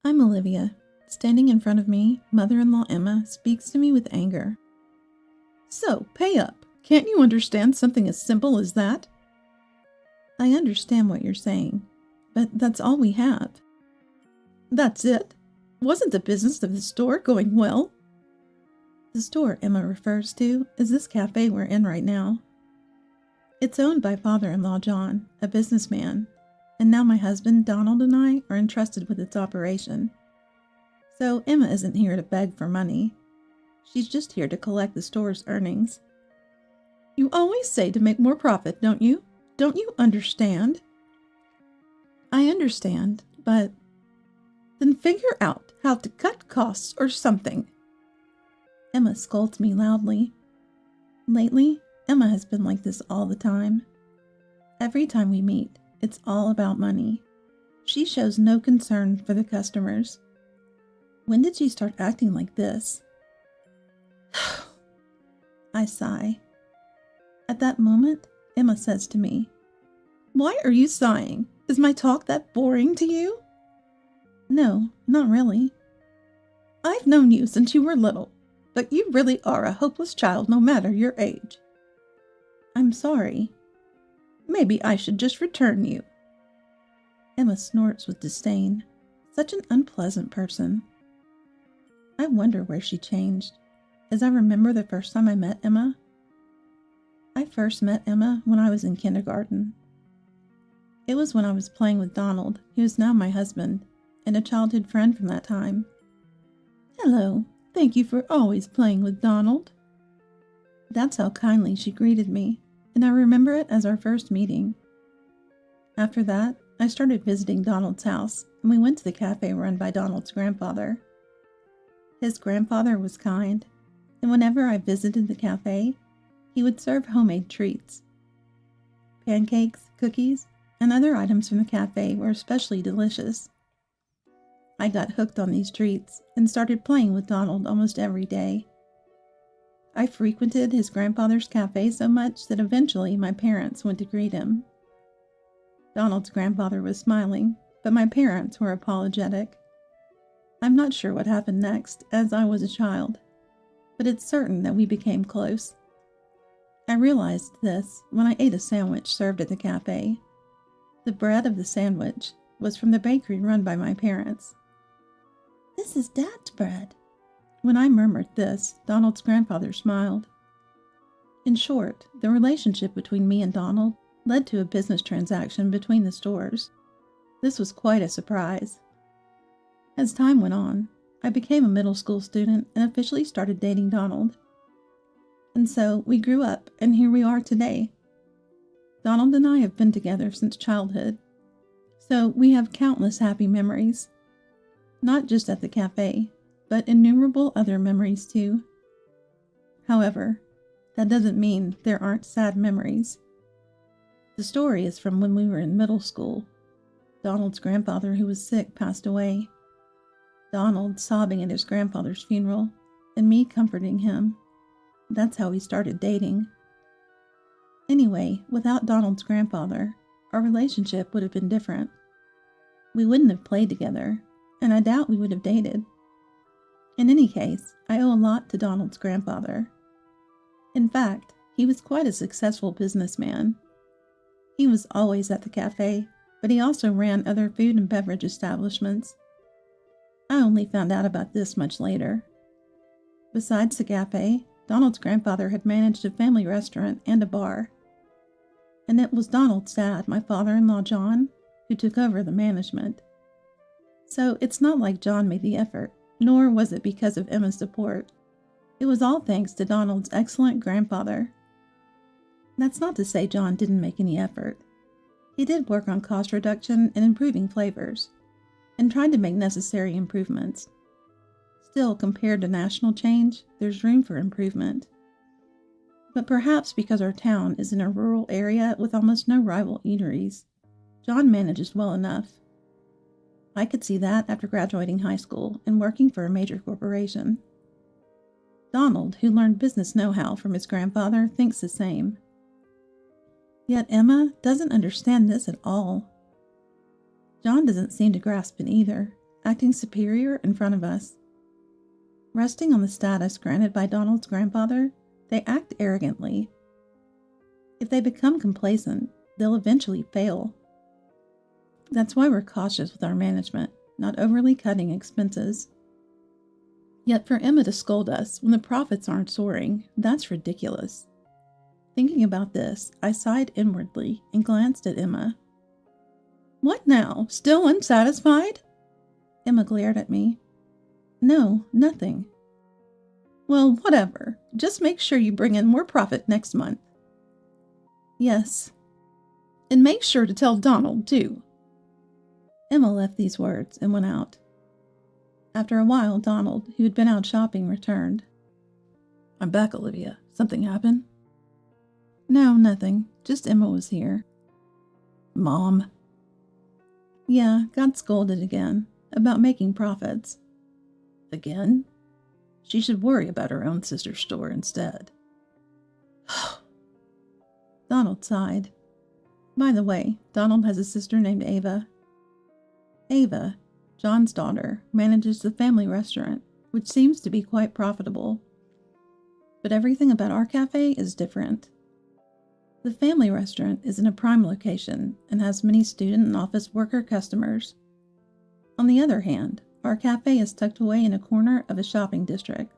I'm Olivia. Standing in front of me, mother-in-law Emma speaks to me with anger. So, pay up. Can't you understand something as simple as that? I understand what you're saying, but that's all we have. That's it? Wasn't the business of the store going well? The store Emma refers to is this cafe we're in right now. It's owned by father-in-law John, a businessman, and now my husband Donald and I are entrusted with its operation. So Emma isn't here to beg for money. She's just here to collect the store's earnings. You always say to make more profit, don't you? Don't you understand? I understand, but... Then figure out how to cut costs or something. Emma scolds me loudly. Lately, Emma has been like this all the time. Every time we meet, it's all about money. She shows no concern for the customers. When did she start acting like this? I sigh. At that moment, Emma says to me, "Why are you sighing? Is my talk that boring to you?" "No, not really." "I've known you since you were little, but you really are a hopeless child no matter your age." "I'm sorry." "Maybe I should just return you." Emma snorts with disdain. Such an unpleasant person. I wonder where she changed, as I remember the first time I met Emma. I first met Emma when I was in kindergarten. It was when I was playing with Donald, who is now my husband, and a childhood friend from that time. "Hello, thank you for always playing with Donald." That's how kindly she greeted me, and I remember it as our first meeting. After that, I started visiting Donald's house, and we went to the cafe run by Donald's grandfather. His grandfather was kind, and whenever I visited the cafe, he would serve homemade treats. Pancakes, cookies, and other items from the cafe were especially delicious. I got hooked on these treats and started playing with Donald almost every day. I frequented his grandfather's cafe so much that eventually my parents went to greet him. Donald's grandfather was smiling, but my parents were apologetic. I'm not sure what happened next, as I was a child, but it's certain that we became close. I realized this when I ate a sandwich served at the cafe. The bread of the sandwich was from the bakery run by my parents. "This is Dad's bread." When I murmured this, Donald's grandfather smiled. In short, the relationship between me and Donald led to a business transaction between the stores. This was quite a surprise. As time went on, I became a middle school student and officially started dating Donald. And so we grew up, and here we are today. Donald and I have been together since childhood, so we have countless happy memories. Not just at the cafe, but innumerable other memories too. However, that doesn't mean there aren't sad memories. The story is from when we were in middle school. Donald's grandfather, who was sick, passed away. Donald sobbing at his grandfather's funeral, and me comforting him. That's how we started dating. Anyway, without Donald's grandfather, our relationship would have been different. We wouldn't have played together, and I doubt we would have dated. In any case, I owe a lot to Donald's grandfather. In fact, he was quite a successful businessman. He was always at the cafe, but he also ran other food and beverage establishments. I only found out about this much later. Besides the cafe, Donald's grandfather had managed a family restaurant and a bar. And it was Donald's dad, my father-in-law John, who took over the management. So it's not like John made the effort, nor was it because of Emma's support. It was all thanks to Donald's excellent grandfather. That's not to say John didn't make any effort. He did work on cost reduction and improving flavors, and tried to make necessary improvements. Still, compared to national change, there's room for improvement. But perhaps because our town is in a rural area with almost no rival eateries, John manages well enough. I could see that after graduating high school and working for a major corporation. Donald, who learned business know-how from his grandfather, thinks the same. Yet Emma doesn't understand this at all. John doesn't seem to grasp it either, acting superior in front of us. Resting on the status granted by Donald's grandfather, they act arrogantly. If they become complacent, they'll eventually fail. That's why we're cautious with our management, not overly cutting expenses. Yet for Emma to scold us when the profits aren't soaring, that's ridiculous. Thinking about this, I sighed inwardly and glanced at Emma. What now? Still unsatisfied? Emma glared at me. No, nothing. Well, whatever. Just make sure you bring in more profit next month. Yes. And make sure to tell Donald, too. Emma left these words and went out. After a while, Donald, who had been out shopping, returned. I'm back, Olivia. Something happened? No, nothing. Just Emma was here. Mom? Yeah, got scolded again about making profits. Again? She should worry about her own sister's store instead. Donald sighed. By the way, Donald has a sister named Ava. Ava, John's daughter, manages the family restaurant, which seems to be quite profitable. But everything about our cafe is different. The family restaurant is in a prime location and has many student and office worker customers. On the other hand, our cafe is tucked away in a corner of a shopping district.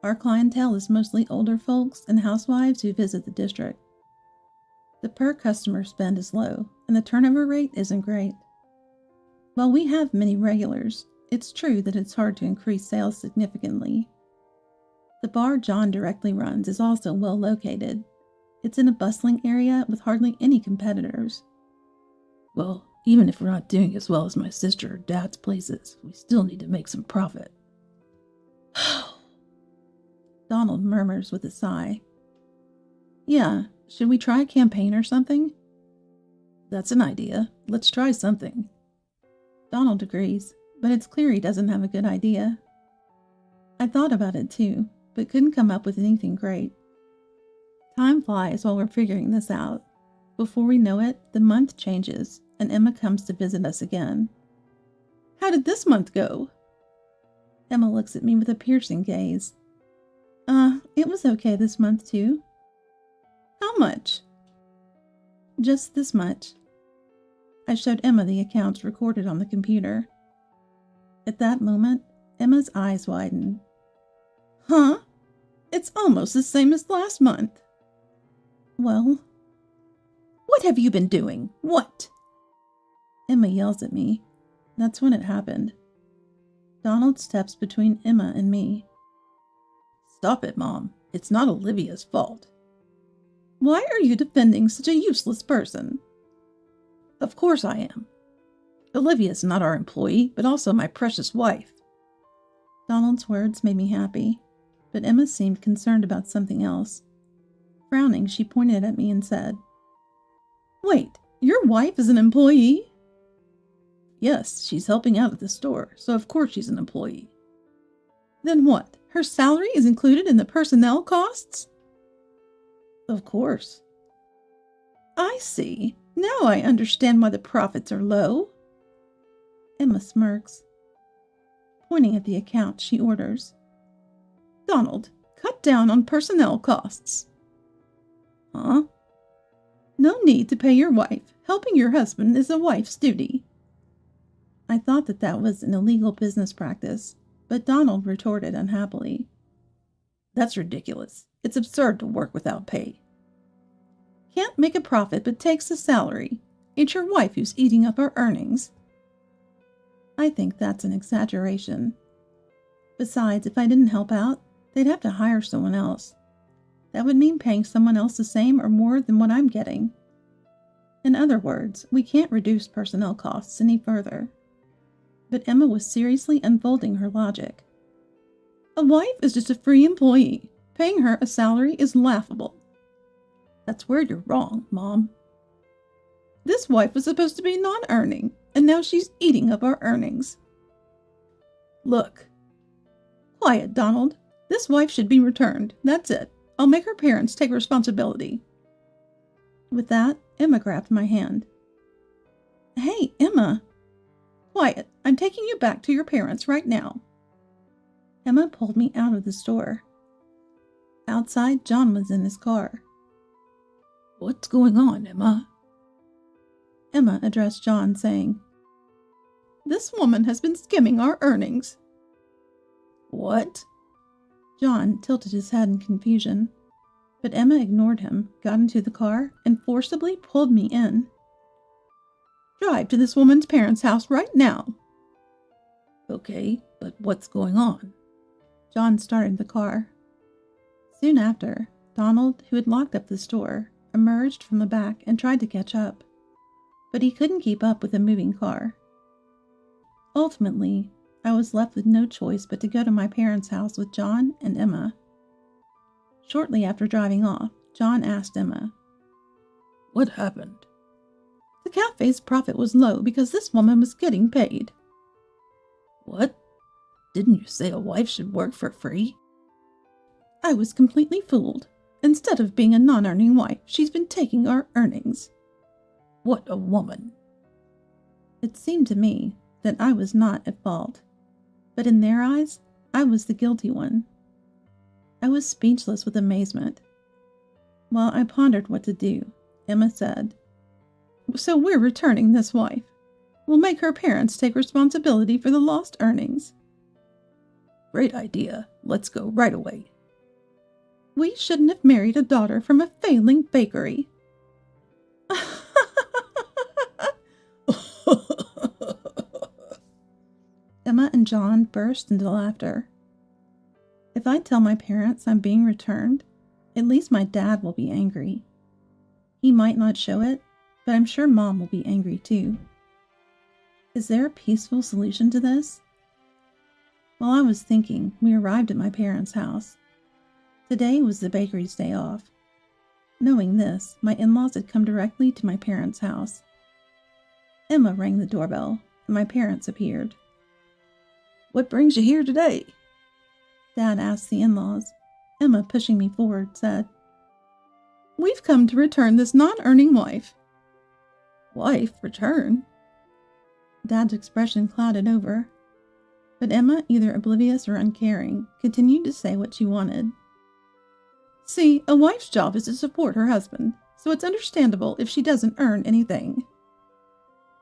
Our clientele is mostly older folks and housewives who visit the district. The per customer spend is low, and the turnover rate isn't great. While we have many regulars, it's true that it's hard to increase sales significantly. The bar John directly runs is also well located. It's in a bustling area with hardly any competitors. Well, even if we're not doing as well as my sister or dad's places, we still need to make some profit. Donald murmurs with a sigh. Yeah, should we try a campaign or something? That's an idea. Let's try something. Donald agrees, but it's clear he doesn't have a good idea. I thought about it too, but couldn't come up with anything great. Time flies while we're figuring this out. Before we know it, the month changes, and Emma comes to visit us again. How did this month go? Emma looks at me with a piercing gaze. It was okay this month too. How much? Just this much. I showed Emma the accounts recorded on the computer. At that moment, Emma's eyes widened. Huh? It's almost the same as last month. Well, what have you been doing? What? Emma yells at me. That's when it happened. Donald steps between Emma and me. Stop it, Mom. It's not Olivia's fault. Why are you defending such a useless person? Of course I am. Olivia's not our employee, but also my precious wife. Donald's words made me happy, but Emma seemed concerned about something else. Frowning, she pointed at me and said, Wait, your wife is an employee? Yes, she's helping out at the store, so of course she's an employee. Then what? Her salary is included in the personnel costs? Of course. I see. Now I understand why the profits are low. Emma smirks. Pointing at the account, she orders, Donald, cut down on personnel costs. Huh? No need to pay your wife. Helping your husband is a wife's duty. I thought that was an illegal business practice, but Donald retorted unhappily. That's ridiculous. It's absurd to work without pay. Can't make a profit but takes a salary. It's your wife who's eating up our earnings. I think that's an exaggeration. Besides, if I didn't help out, they'd have to hire someone else. That would mean paying someone else the same or more than what I'm getting. In other words, we can't reduce personnel costs any further. But Emma was seriously unfolding her logic. A wife is just a free employee. Paying her a salary is laughable. That's where you're wrong, Mom. This wife was supposed to be non-earning, and now she's eating up our earnings. Look. Quiet, Donald. This wife should be returned. That's it. I'll make her parents take responsibility. With that, Emma grabbed my hand. Hey, Emma. Quiet. I'm taking you back to your parents right now. Emma pulled me out of the store. Outside, John was in his car. What's going on, Emma? Emma addressed John, saying, This woman has been skimming our earnings. What? John tilted his head in confusion, but Emma ignored him, got into the car, and forcibly pulled me in. Drive to this woman's parents' house right now. Okay, but what's going on? John started the car. Soon after, Donald, who had locked up the store, emerged from the back and tried to catch up, but he couldn't keep up with the moving car. Ultimately, I was left with no choice but to go to my parents' house with John and Emma. Shortly after driving off, John asked Emma, What happened? The cafe's profit was low because this woman was getting paid. What? Didn't you say a wife should work for free? I was completely fooled. Instead of being a non-earning wife, she's been taking our earnings. What a woman. It seemed to me that I was not at fault, but in their eyes, I was the guilty one. I was speechless with amazement. While I pondered what to do, Emma said, So we're returning this wife. We'll make her parents take responsibility for the lost earnings. Great idea. Let's go right away. We shouldn't have married a daughter from a failing bakery. Emma and John burst into laughter. If I tell my parents I'm being returned, at least my dad will be angry. He might not show it, but I'm sure Mom will be angry too. Is there a peaceful solution to this? While I was thinking, we arrived at my parents' house. Today was the bakery's day off. Knowing this, my in-laws had come directly to my parents' house. Emma rang the doorbell, and my parents appeared. What brings you here today? Dad asked the in-laws. Emma, pushing me forward, said, We've come to return this non-earning wife. Wife, return? Dad's expression clouded over, but Emma, either oblivious or uncaring, continued to say what she wanted. See, a wife's job is to support her husband, so it's understandable if she doesn't earn anything.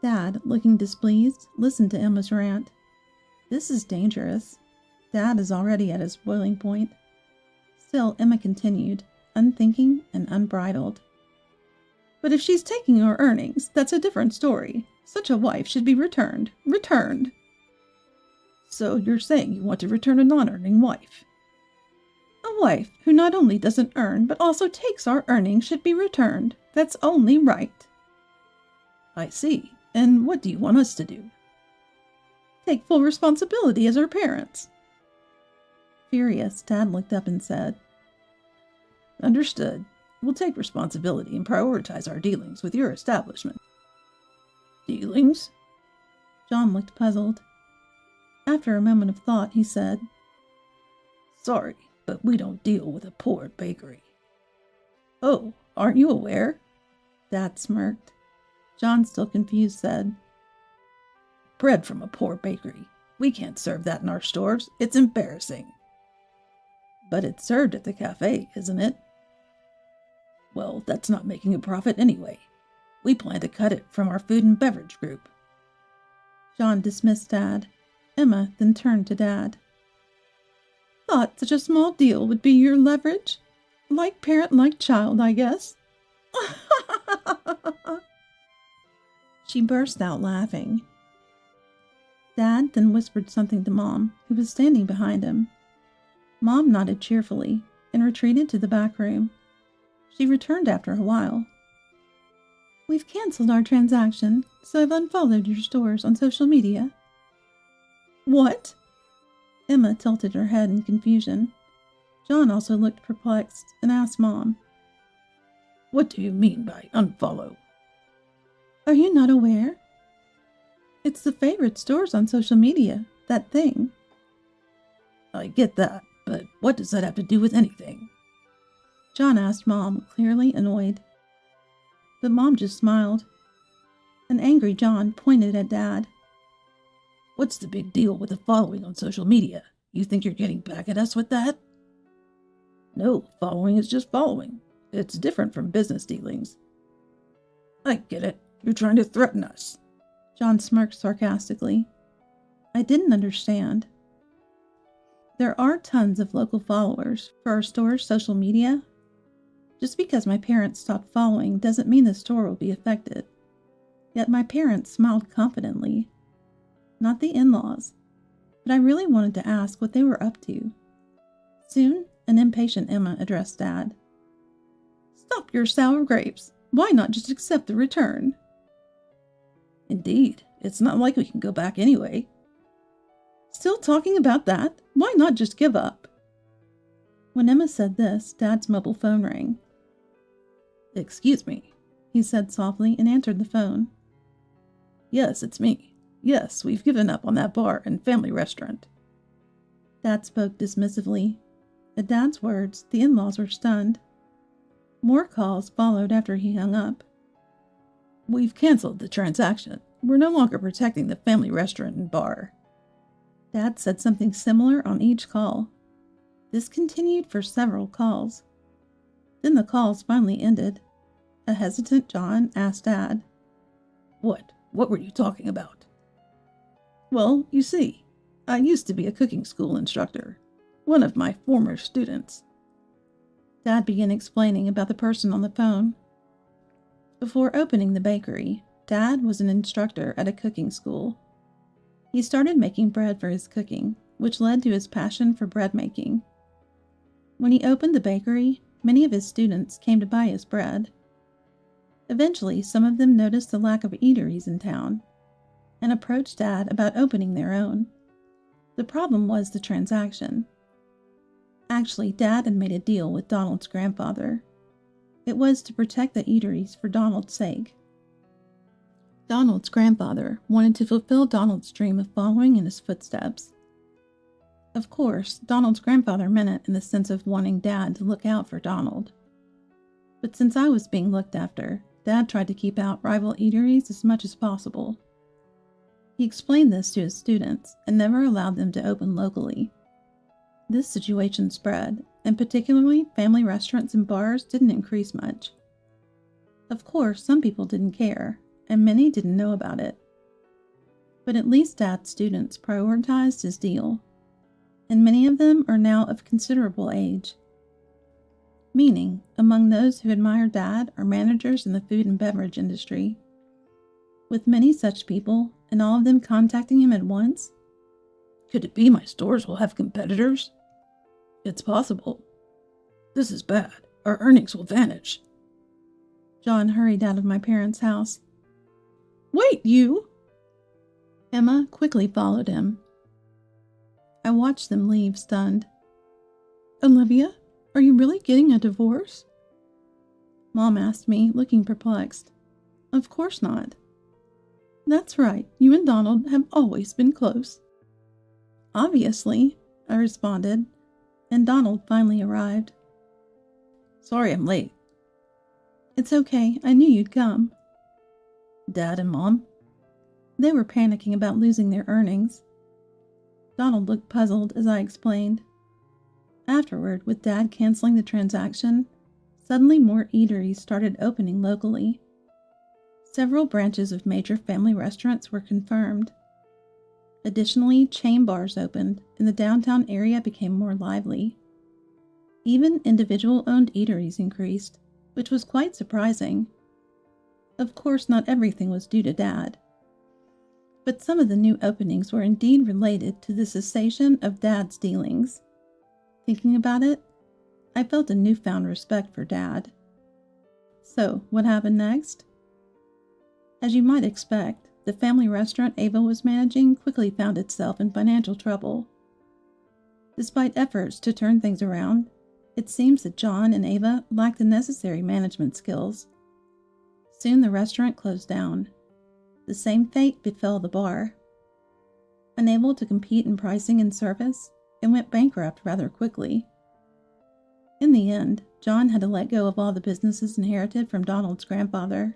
Dad, looking displeased, listened to Emma's rant. This is dangerous. Dad is already at his boiling point. Still, Emma continued, unthinking and unbridled. But if she's taking our earnings, that's a different story. Such a wife should be returned. Returned. So you're saying you want to return a non-earning wife? A wife who not only doesn't earn, but also takes our earnings should be returned. That's only right. I see. And what do you want us to do? Take full responsibility as her parents. Furious, Dad looked up and said, Understood. We'll take responsibility and prioritize our dealings with your establishment. Dealings? John looked puzzled. After a moment of thought, he said, Sorry, but we don't deal with a poor bakery. Oh, aren't you aware? Dad smirked. John, still confused, said, Bread from a poor bakery. We can't serve that in our stores. It's embarrassing. But it's served at the cafe, isn't it? Well, that's not making a profit anyway. We plan to cut it from our food and beverage group. John dismissed Dad. Emma then turned to Dad. Thought such a small deal would be your leverage? Like parent, like child, I guess. She burst out laughing. Dad then whispered something to Mom, who was standing behind him. Mom nodded cheerfully and retreated to the back room. She returned after a while. We've canceled our transaction, so I've unfollowed your stores on social media. What? Emma tilted her head in confusion. John also looked perplexed and asked Mom, What do you mean by unfollow? Are you not aware? It's the favorite stores on social media, that thing. I get that, but what does that have to do with anything? John asked Mom, clearly annoyed. But Mom just smiled. An angry John pointed at Dad. What's the big deal with the following on social media? You think you're getting back at us with that? No, following is just following. It's different from business dealings. I get it. You're trying to threaten us. John smirked sarcastically. I didn't understand. There are tons of local followers for our store's social media. Just because my parents stopped following doesn't mean the store will be affected. Yet my parents smiled confidently. Not the in-laws, but I really wanted to ask what they were up to. Soon, an impatient Emma addressed Dad. Stop your sour grapes. Why not just accept the return? Indeed, it's not like we can go back anyway. Still talking about that? Why not just give up? When Emma said this, Dad's mobile phone rang. Excuse me, he said softly and answered the phone. Yes, it's me. Yes, we've given up on that bar and family restaurant. Dad spoke dismissively. At Dad's words, the in-laws were stunned. More calls followed after he hung up. We've canceled the transaction. We're no longer protecting the family restaurant and bar. Dad said something similar on each call. This continued for several calls. Then the calls finally ended. A hesitant John asked Dad. What? What were you talking about? Well, you see, I used to be a cooking school instructor. One of my former students. Dad began explaining about the person on the phone. Before opening the bakery, Dad was an instructor at a cooking school. He started making bread for his cooking, which led to his passion for bread making. When he opened the bakery, many of his students came to buy his bread. Eventually, some of them noticed the lack of eateries in town and approached Dad about opening their own. The problem was the transaction. Actually, Dad had made a deal with Donald's grandfather. It was to protect the eateries for Donald's sake. Donald's grandfather wanted to fulfill Donald's dream of following in his footsteps. Of course, Donald's grandfather meant it in the sense of wanting Dad to look out for Donald. But since I was being looked after, Dad tried to keep out rival eateries as much as possible. He explained this to his students and never allowed them to open locally. This situation spread, and particularly family restaurants and bars didn't increase much. Of course, some people didn't care, and many didn't know about it. But at least Dad's students prioritized his deal, and many of them are now of considerable age. Meaning, among those who admire Dad are managers in the food and beverage industry. With many such people, and all of them contacting him at once, could it be my stores will have competitors? It's possible. This is bad. Our earnings will vanish. John hurried out of my parents' house. Wait, you! Emma quickly followed him. I watched them leave, stunned. Olivia, are you really getting a divorce? Mom asked me, looking perplexed. Of course not. That's right, you and Donald have always been close. Obviously, I responded, and Donald finally arrived. Sorry I'm late. It's okay, I knew you'd come. Dad and Mom? They were panicking about losing their earnings. Donald looked puzzled as I explained. Afterward, with Dad canceling the transaction, suddenly more eateries started opening locally. Several branches of major family restaurants were confirmed. Additionally, chain bars opened, and the downtown area became more lively. Even individual-owned eateries increased, which was quite surprising. Of course, not everything was due to Dad. But some of the new openings were indeed related to the cessation of Dad's dealings. Thinking about it, I felt a newfound respect for Dad. So, what happened next? As you might expect, the family restaurant Ava was managing quickly found itself in financial trouble. Despite efforts to turn things around, it seems that John and Ava lacked the necessary management skills. Soon the restaurant closed down. The same fate befell the bar. Unable to compete in pricing and service, it went bankrupt rather quickly. In the end, John had to let go of all the businesses inherited from Donald's grandfather.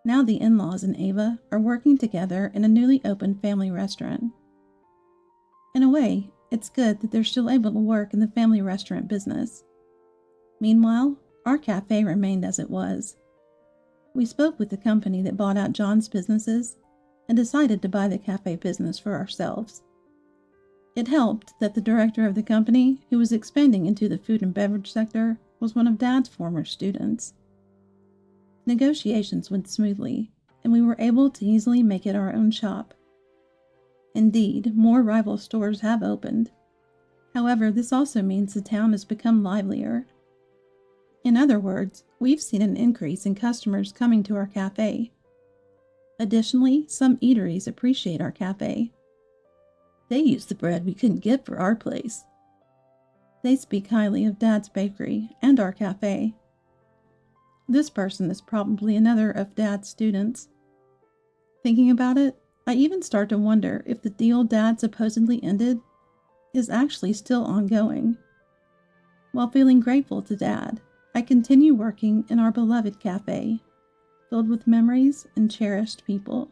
Now the in-laws and Ava are working together in a newly opened family restaurant. In a way, it's good that they're still able to work in the family restaurant business. Meanwhile, our cafe remained as it was. We spoke with the company that bought out John's businesses and decided to buy the cafe business for ourselves. It helped that the director of the company, who was expanding into the food and beverage sector, was one of Dad's former students. Negotiations went smoothly, and we were able to easily make it our own shop. Indeed, more rival stores have opened. However, this also means the town has become livelier. In other words, we've seen an increase in customers coming to our cafe. Additionally, some eateries appreciate our cafe. They use the bread we couldn't get for our place. They speak highly of Dad's bakery and our cafe. This person is probably another of Dad's students. Thinking about it, I even start to wonder if the deal Dad supposedly ended is actually still ongoing. While feeling grateful to Dad, I continue working in our beloved cafe, filled with memories and cherished people.